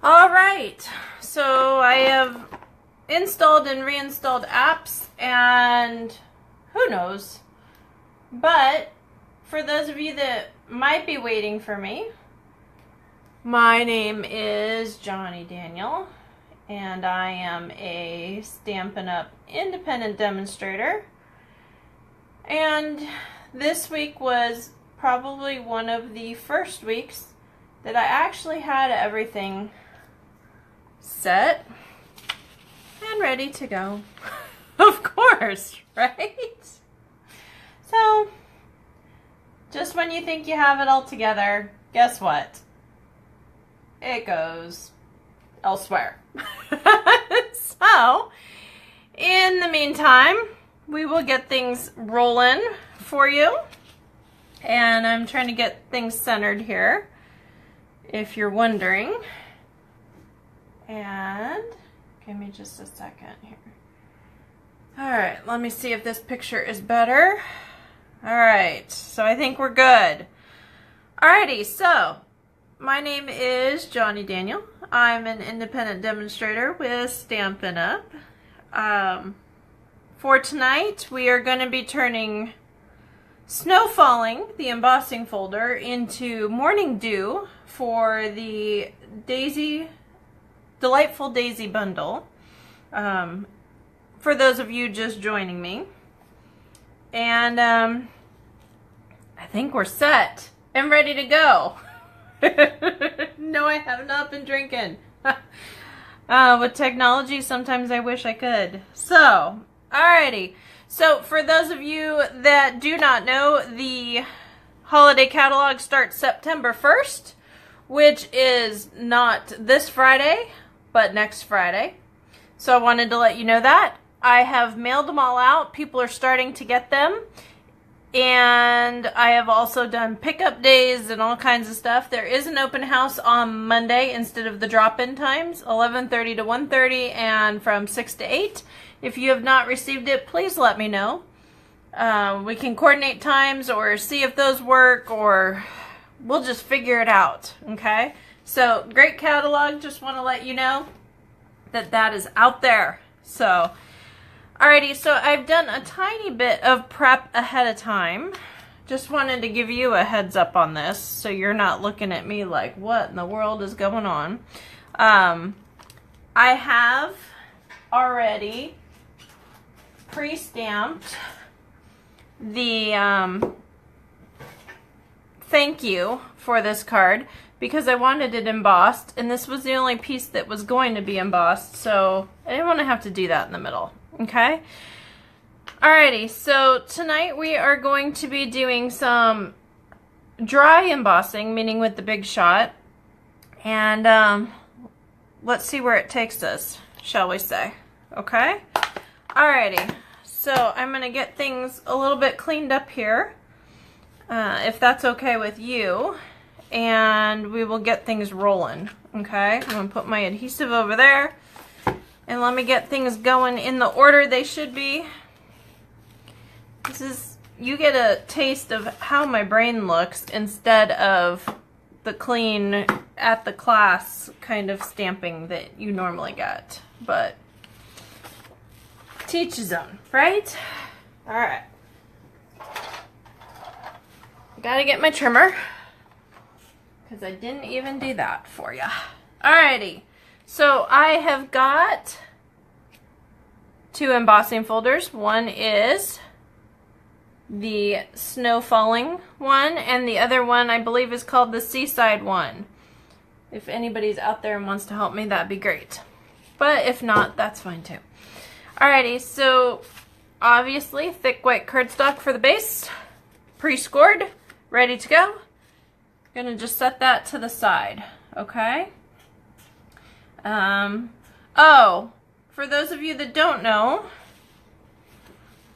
All right, so I have installed and reinstalled apps, and who knows, but for those of you that might be waiting for me, my name is Johnny Daniel, and I am a Stampin' Up! Independent demonstrator, and this week was probably one of the first weeks that I actually had everything set and ready to go. Of course, right? So, just when you think you have it all together, guess what? It goes elsewhere. So, in the meantime, we will get things rolling for you. And I'm trying to get things centered here, if you're wondering. And give me just a second here. Alright, let me see if this picture is better. Alright, so I think we're good. Alrighty, so my name is Johnny Daniel. I'm an independent demonstrator with Stampin' Up! For tonight, we are going to be turning Snow Falling, the embossing folder, into Morning Dew for the Delightful Daisy bundle, for those of you just joining me. And I think we're set and ready to go. No, I have not been drinking. With technology, sometimes I wish I could. So, alrighty. So, for those of you that do not know, the holiday catalog starts September 1st, which is not this Friday, but next Friday. So I wanted to let you know that. I have mailed them all out. People are starting to get them. And I have also done pickup days and all kinds of stuff. There is an open house on Monday instead of the drop-in times, 11:30 to 1:30 and from 6 to 8. If you have not received it, please let me know. We can coordinate times or see if those work, or we'll just figure it out, okay? So, great catalog. Just want to let you know that that is out there. So, alrighty, so I've done a tiny bit of prep ahead of time. Just wanted to give you a heads up on this so you're not looking at me like, what in the world is going on? I have already pre-stamped the thank you for this card because I wanted it embossed, and this was the only piece that was going to be embossed, so I didn't want to have to do that in the middle. Okay? Alrighty, so tonight we are going to be doing some dry embossing, meaning with the big shot, and let's see where it takes us, shall we say. Okay? Alrighty, so I'm going to get things a little bit cleaned up here, if that's okay with you, and we will get things rolling. Okay? I'm going to put my adhesive over there. And let me get things going in the order they should be. This is, you get a taste of how my brain looks instead of the clean at the class kind of stamping that you normally get. But to each his own, right? Alright. Gotta get my trimmer, because I didn't even do that for you. Alrighty. So I have got two embossing folders. One is the Snow Falling one, and the other one I believe is called the Seaside one. If anybody's out there and wants to help me, that'd be great. But if not, that's fine too. Alrighty, so obviously thick white cardstock for the base, pre-scored, ready to go. Gonna just set that to the side, okay? Oh, for those of you that don't know,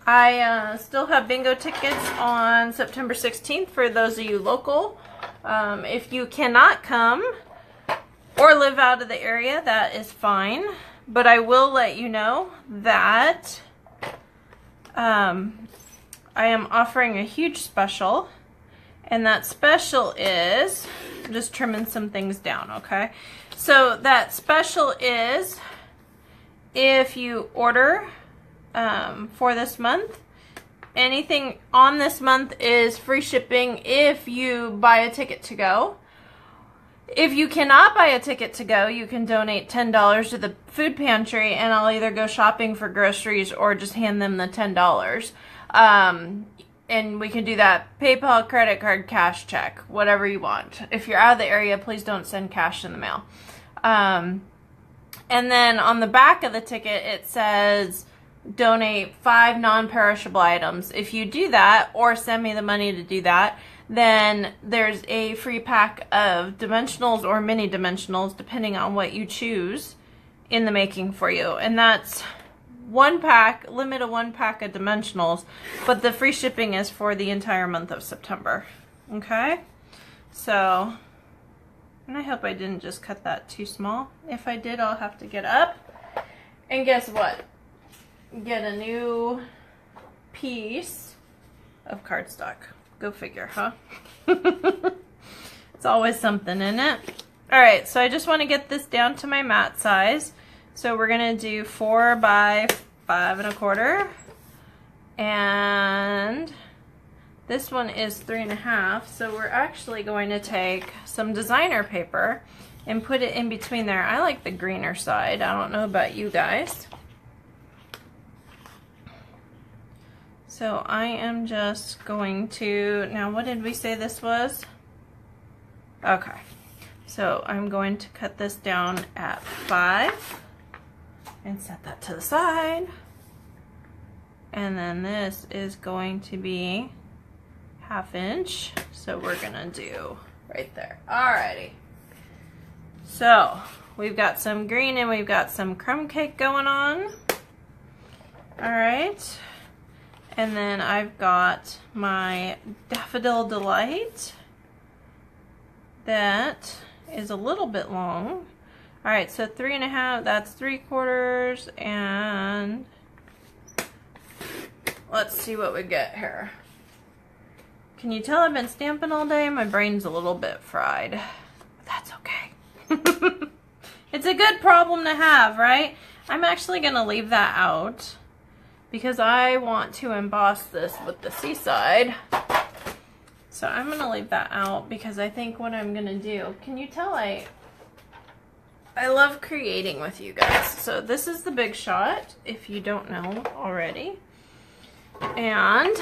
I still have bingo tickets on September 16th for those of you local. If you cannot come or live out of the area, that is fine. But I will let you know that I am offering a huge special, And that special is, I'm just trimming some things down, okay? So that special is, if you order for this month, anything on this month is free shipping if you buy a ticket to go. If you cannot buy a ticket to go, you can donate $10 to the food pantry, and I'll either go shopping for groceries or just hand them the $10. And we can do that PayPal, credit card, cash, check, whatever you want. If you're out of the area, please don't send cash in the mail. And then on the back of the ticket, it says donate 5 non-perishable items. If you do that, or send me the money to do that, then there's a free pack of dimensionals or mini dimensionals, depending on what you choose, in the making for you. And that's 1 pack, limit of 1 pack of dimensionals, but the free shipping is for the entire month of September. Okay? So, and I hope I didn't just cut that too small. If I did, I'll have to get up. And guess what? Get a new piece of cardstock. Go figure, huh? It's always something, isn't it? Alright, so I just want to get this down to my mat size. So we're going to do 4 by 5 1/4. And this one is 3 1/2. So we're actually going to take some designer paper and put it in between there. I like the greener side. I don't know about you guys. So I am just going to, now what did we say this was? Okay. So I'm going to cut this down at 5 and set that to the side. And then this is going to be 1/2 inch. So we're gonna do right there. Alrighty. So we've got some green and we've got some crumb cake going on. Alright. And then I've got my Daffodil Delight that is a little bit long. Alright, so 3 1/2, that's 3/4, and let's see what we get here. Can you tell I've been stamping all day? My brain's a little bit fried. But that's okay. It's a good problem to have, right? I'm actually going to leave that out because I want to emboss this with the Seaside. So I'm going to leave that out because I think what I'm going to do, can you tell I love creating with you guys. So this is the Big Shot, if you don't know already. And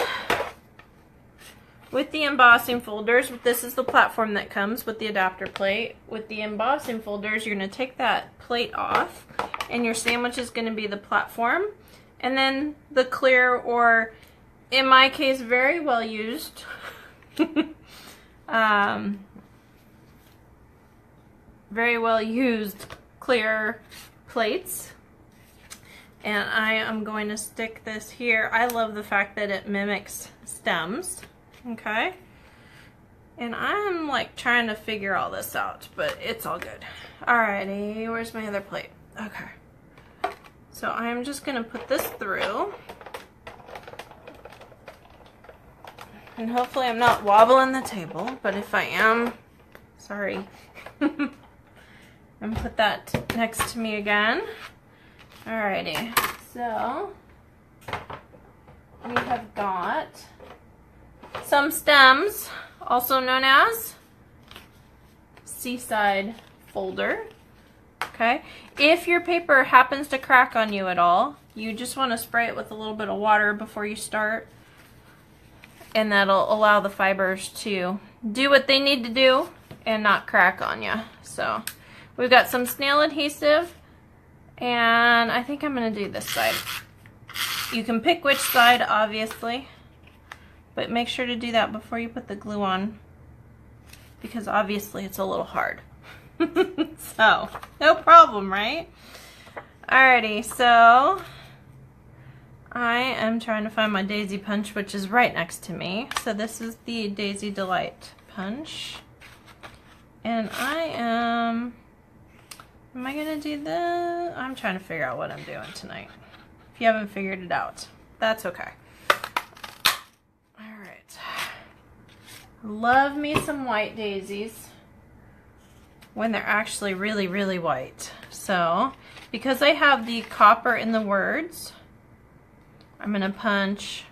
with the embossing folders, this is the platform that comes with the adapter plate. With the embossing folders, you're going to take that plate off, and your sandwich is going to be the platform. And then the clear, or in my case, very well used, very well used clear plates. And I am going to stick this here. I love the fact that it mimics stems. Okay. And I'm like trying to figure all this out, but it's all good. Alrighty, where's my other plate? Okay. So I'm just gonna put this through. And hopefully I'm not wobbling the table, but if I am, sorry. And put that next to me again. Alrighty, so we have got some stems, also known as Seaside folder. Okay, if your paper happens to crack on you at all, you just want to spray it with a little bit of water before you start, and that'll allow the fibers to do what they need to do and not crack on you. So we've got some snail adhesive, and I think I'm going to do this side. You can pick which side, obviously, but make sure to do that before you put the glue on, because obviously it's a little hard. So, no problem, right? Alrighty, so I am trying to find my Daisy Punch, which is right next to me. So this is the Daisy Delight Punch. And I am I gonna do this? I'm trying to figure out what I'm doing tonight. If you haven't figured it out, that's okay. Alright. Love me some white daisies when they're actually really, really white. So, because I have the copper in the words, I'm going to punch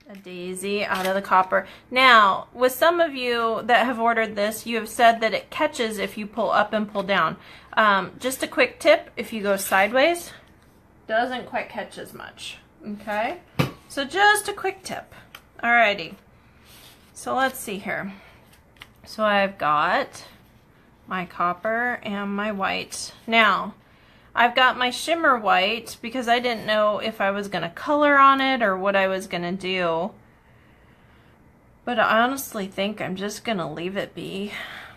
a daisy out of the copper. Now, with some of you that have ordered this, you have said that it catches if you pull up and pull down. Just a quick tip, if you go sideways, doesn't quite catch as much. Okay? So just a quick tip. Alrighty. So let's see here. So I've got my copper and my white. Now, I've got my shimmer white because I didn't know if I was going to color on it or what I was going to do. But I honestly think I'm just going to leave it be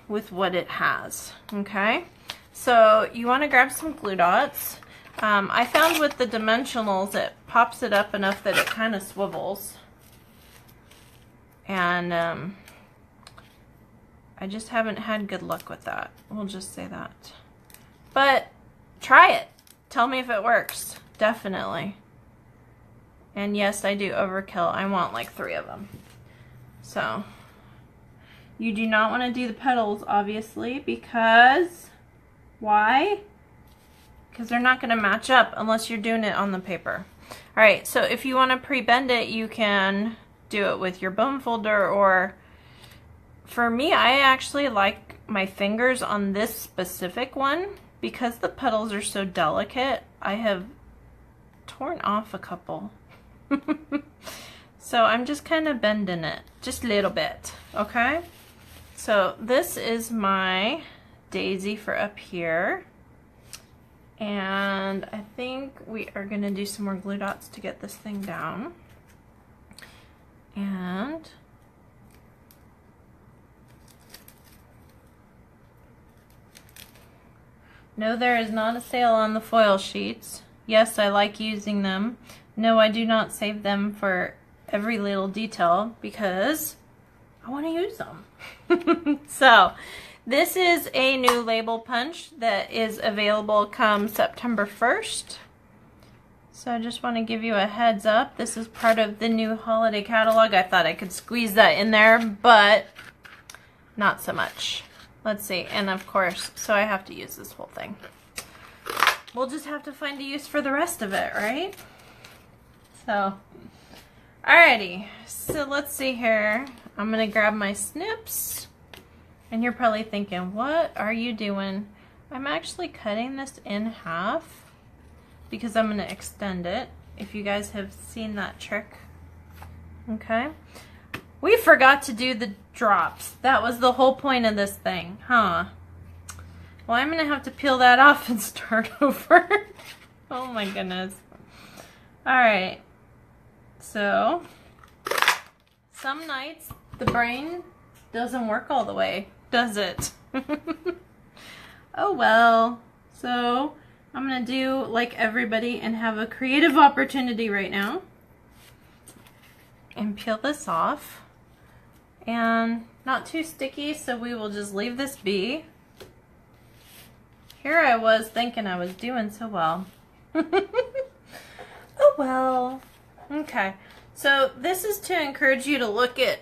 with what it has. Okay? So you want to grab some glue dots. I found with the dimensionals it pops it up enough that it kind of swivels. And I just haven't had good luck with that. We'll just say that. But try it. Tell me if it works. Definitely. And yes, I do overkill. I want like 3 of them. So, you do not want to do the petals, obviously, because why? Because they're not going to match up unless you're doing it on the paper. Alright, so if you want to pre-bend it, you can do it with your bone folder, or for me, I actually like my fingers on this specific one because the petals are so delicate. I have torn off a couple. So I'm just kind of bending it just a little bit, okay? So this is my daisy for up here. And I think we are going to do some more glue dots to get this thing down. And no, there is not a sale on the foil sheets. Yes, I like using them. No, I do not save them for every little detail because I want to use them. So, this is a new label punch that is available come September 1st. So I just want to give you a heads up. This is part of the new holiday catalog. I thought I could squeeze that in there, but not so much. Let's see. And of course, so I have to use this whole thing. We'll just have to find a use for the rest of it, right? So, alrighty. So let's see here. I'm going to grab my snips. And you're probably thinking, what are you doing? I'm actually cutting this in half because I'm going to extend it, if you guys have seen that trick. Okay. We forgot to do the drops. That was the whole point of this thing, huh? Well, I'm going to have to peel that off and start over. Oh my goodness. Alright. So, some nights the brain doesn't work all the way, does it? Oh well. So, I'm going to do like everybody and have a creative opportunity right now. And peel this off. And not too sticky, so we will just leave this be. Here I was thinking I was doing so well. Oh well. Okay. So this is to encourage you to look at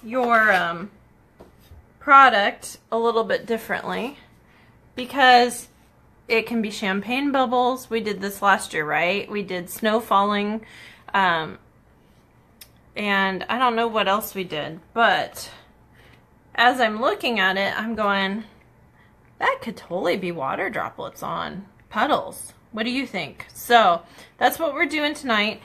your product a little bit differently, because it can be champagne bubbles. We did this last year, right? We did snow falling, and I don't know what else we did, but as I'm looking at it, I'm going, that could totally be water droplets on petals. What do you think? So that's what we're doing tonight.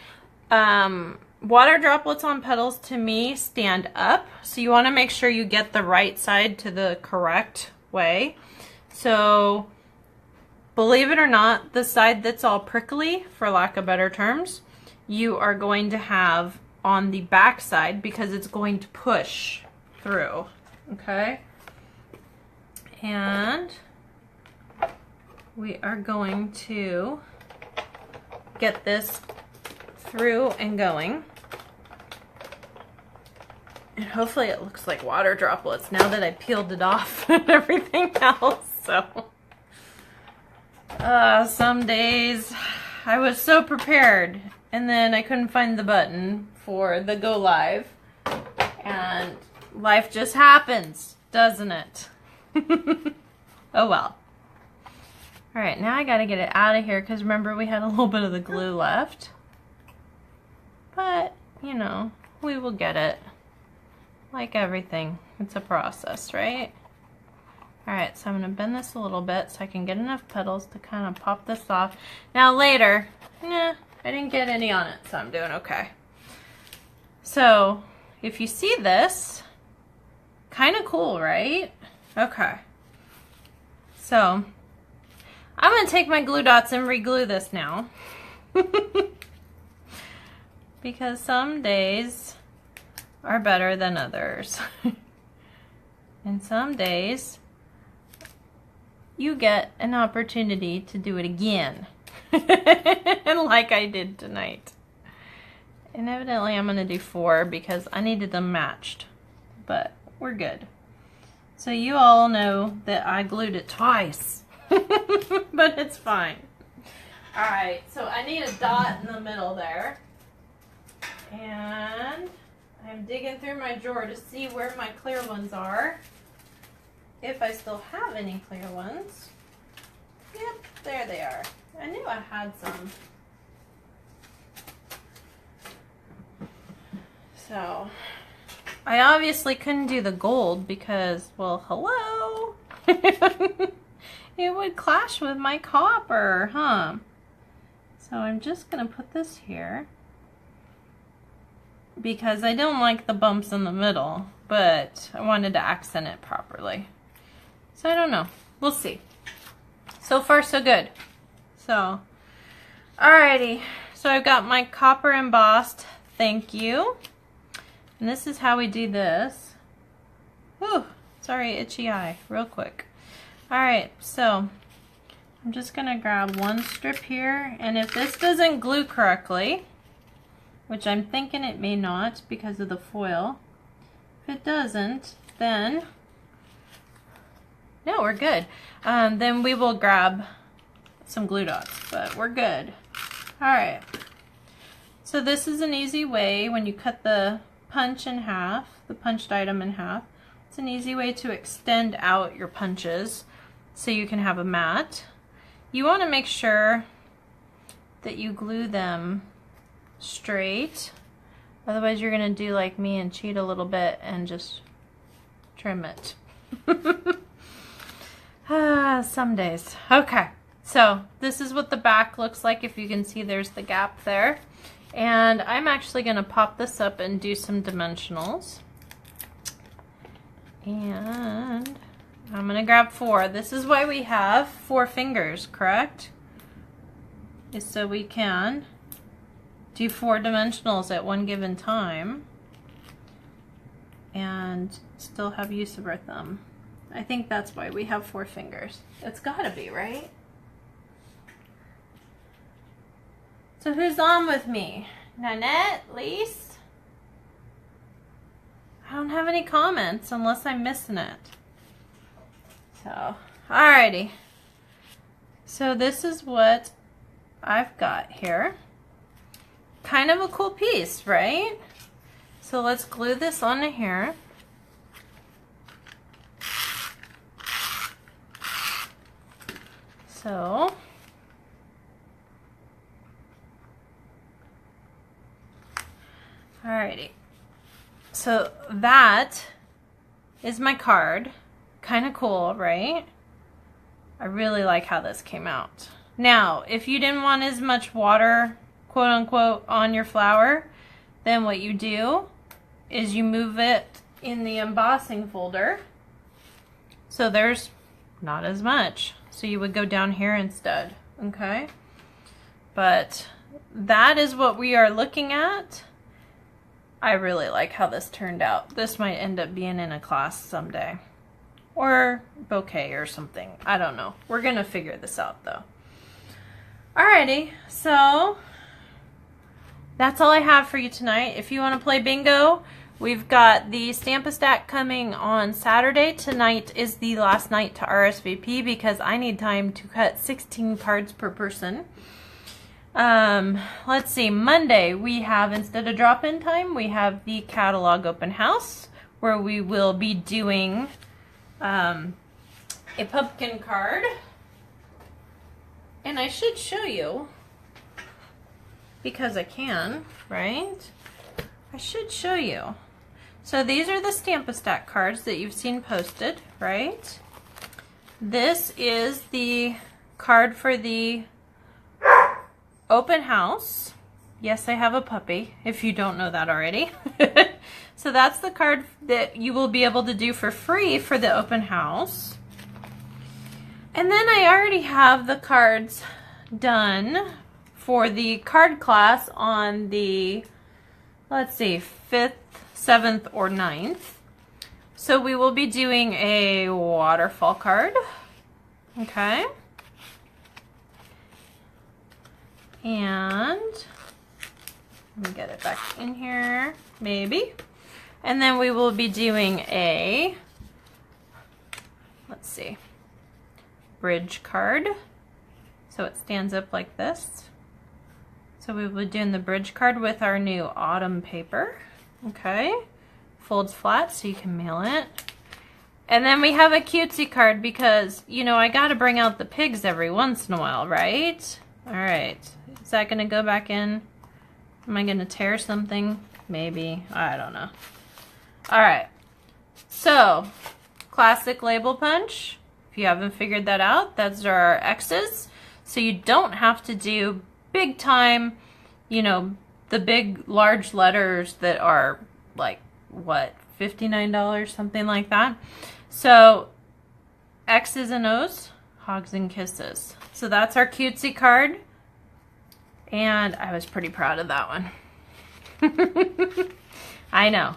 Water droplets on petals, to me, stand up. So you want to make sure you get the right side to the correct way. So believe it or not, the side that's all prickly, for lack of better terms, you are going to have on the back side because it's going to push through. Okay? And we are going to get this through and going. And hopefully it looks like water droplets now that I peeled it off and everything else. So, some days I was so prepared and then I couldn't find the button for the go live, and life just happens, doesn't it? Oh well. Alright, now I gotta get it out of here because remember we had a little bit of the glue left. But, you know, we will get it. Like everything, it's a process, right? Alright, so I'm going to bend this a little bit so I can get enough petals to kind of pop this off. Now later, I didn't get any on it, so I'm doing okay. So, if you see this, kind of cool, right? Okay. So, I'm going to take my glue dots and re-glue this now. Because some days are better than others. And some days you get an opportunity to do it again. Like I did tonight. And evidently I'm going to do 4 because I needed them matched. But we're good. So you all know that I glued it twice. But it's fine. Alright, so I need a dot in the middle there. And I'm digging through my drawer to see where my clear ones are. If I still have any clear ones. Yep, there they are. I knew I had some. So, I obviously couldn't do the gold because, well, hello. It would clash with my copper, huh? So I'm just going to put this here. Because I don't like the bumps in the middle, but I wanted to accent it properly. So I don't know. We'll see. So far, so good. So, alrighty. So I've got my copper embossed. Thank you. And this is how we do this. Whew. Sorry, itchy eye. Real quick. Alright, so I'm just going to grab one strip here. And if this doesn't glue correctly, which I'm thinking it may not because of the foil, if it doesn't, then no, we're good. Then we will grab some glue dots, but we're good. Alright, so this is an easy way when you cut the punch in half, the punched item in half. It's an easy way to extend out your punches so you can have a mat. You want to make sure that you glue them straight, otherwise you're going to do like me and cheat a little bit and just trim it. Some days. Okay, so this is what the back looks like. If you can see, there's the gap there. And I'm actually going to pop this up and do some dimensionals. And I'm going to grab 4. This is why we have 4 fingers, correct? Is so we can do 4 dimensionals at one given time and still have use of our thumb. I think that's why we have 4 fingers. It's gotta be, right? So who's on with me? Nanette? Lise? I don't have any comments unless I'm missing it. So, alrighty. So this is what I've got here. Kind of a cool piece, right? So let's glue this onto here. So, alrighty. So that is my card. Kind of cool, right? I really like how this came out. Now, if you didn't want as much water, quote unquote, on your flower, then what you do is you move it in the embossing folder. So there's not as much. So you would go down here instead, okay? But that is what we are looking at. I really like how this turned out. This might end up being in a class someday. Or bouquet or something. I don't know. We're gonna figure this out though. Alrighty, so that's all I have for you tonight. If you want to play bingo, we've got the Stamp-A-Stack coming on Saturday. Tonight is the last night to RSVP because I need time to cut 16 cards per person. Let's see, Monday we have, instead of drop-in time, we have the catalog open house where we will be doing a pumpkin card. And I should show you, because I can, right? I should show you. So these are the Stamp-A-Stack cards that you've seen posted, right? This is the card for the open house. Yes, I have a puppy, if you don't know that already. So that's the card that you will be able to do for free for the open house. And then I already have the cards done for the card class on the, let's see, 5th, 7th, or 9th. So we will be doing a waterfall card. Okay. And let me get it back in here, maybe. And then we will be doing a, let's see, bridge card. So it stands up like this. So we will be doing the bridge card with our new autumn paper. Okay. Folds flat so you can mail it. And then we have a cutesy card because, you know, I got to bring out the pigs every once in a while, right? All right. Is that going to go back in? Am I going to tear something? Maybe. I don't know. All right. So, classic label punch. If you haven't figured that out, that's our X's. So you don't have to do big time, you know, the big large letters that are like, what, $59, something like that. So X's and O's, hugs and kisses. So that's our cutesy card. And I was pretty proud of that one. I know.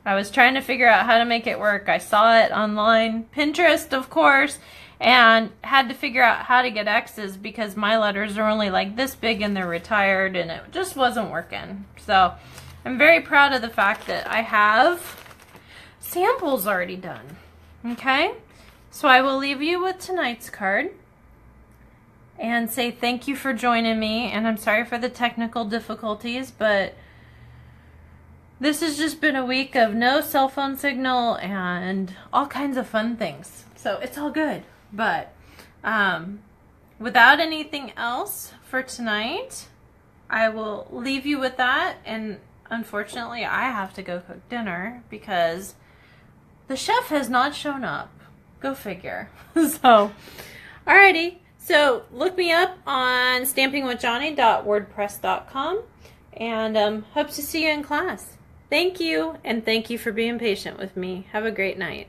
I was trying to figure out how to make it work. I saw it online, Pinterest, of course, and had to figure out how to get X's because my letters are only like this big and they're retired and it just wasn't working. So I'm very proud of the fact that I have samples already done. Okay? So I will leave you with tonight's card and say thank you for joining me, and I'm sorry for the technical difficulties, but this has just been a week of no cell phone signal and all kinds of fun things. So it's all good. But without anything else for tonight, I will leave you with that. And unfortunately, I have to go cook dinner because the chef has not shown up. Go figure. So, alrighty. So look me up on stampingwithjohnny.wordpress.com and hope to see you in class. Thank you, and thank you for being patient with me. Have a great night.